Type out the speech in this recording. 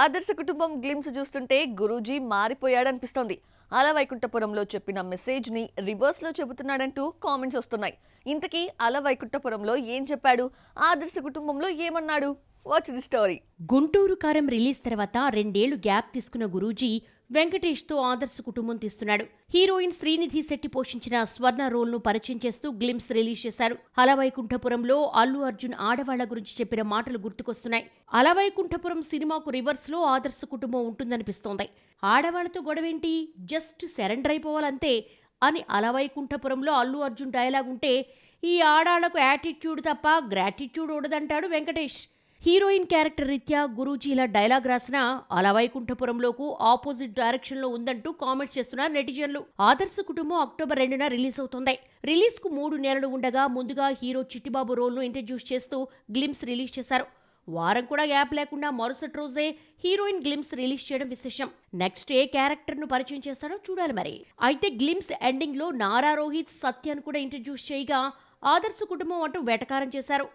ఆదర్శ కుటుంబం గ్లిమ్స్ చూస్తుంటే గురూజీ మారిపోయాడనిపిస్తోంది. అల వైకుంఠపురంలో చెప్పిన మెసేజ్ ని రివర్స్ లో చెబుతున్నాడంటూ కామెంట్స్ వస్తున్నాయి. ఇంతకీ అల వైకుంఠపురంలో ఏం చెప్పాడు? ఆదర్శ కుటుంబంలో ఏమన్నాడు? Watch the story. గుంటూరు కారం రిలీజ్ తర్వాత 2 ఏళ్లు గ్యాప్ తీసుకున్న గురూజీ వెంకటేష్తో ఆదర్శ కుటుంబం తీస్తున్నాడు. హీరోయిన్ శ్రీనిధి శెట్టి పోషించిన స్వర్ణ రోల్ను పరిచయం చేస్తూ గ్లిమ్స్ రిలీజ్ చేశారు. అలవైకుంఠపురంలో అల్లు అర్జున్ ఆడవాళ్ల గురించి చెప్పిన మాటలు గుర్తుకొస్తున్నాయి. అలవైకుంఠపురం సినిమాకు రివర్స్లో ఆదర్శ కుటుంబం ఉంటుందనిపిస్తోంది. ఆడవాళ్లతో గొడవేంటి, జస్ట్ సరెండర్ అయిపోవాలంతే అని అలవైకుంఠపురంలో అల్లు అర్జున్ డైలాగ్ ఉంటే, ఈ ఆడాళ్లకు యాటిట్యూడ్ తప్ప గ్రాటిట్యూడ్ ఉండదంటాడు వెంకటేష్. హీరోయిన్ క్యారెక్టర్ రీత్యా గురూజీ ఇలా డైలాగ్ రాసిన అలవైకుంఠపురంలోకు ఆపోజిట్ డైరెక్షన్లో ఉందంటూ కామెంట్స్ చేస్తున్నారు నెటిజన్లు. ఆదర్శ కుటుంబం అక్టోబర్ 2న రిలీజ్ అవుతోంది. రిలీజ్ కు 3 నెలలు ఉండగా ముందుగా హీరో చిట్టిబాబు రోల్ను ఇంట్రడ్యూస్ చేస్తూ గ్లిమ్స్ రిలీజ్ చేశారు. వారం కూడా గ్యాప్ లేకుండా మరుసటి రోజే హీరోయిన్ గ్లిమ్స్ రిలీజ్ చేయడం విశేషం. నెక్స్ట్ ఏ క్యారెక్టర్ ను పరిచయం చేస్తాడో చూడాలి మరి. అయితే గ్లిమ్స్ ఎండింగ్ లో నారా రోహిత్ సత్యాన్ని కూడా ఇంట్రడ్యూస్ చేయగా ఆదర్శ కుటుంబం అంటూ వెటకారం చేశారు.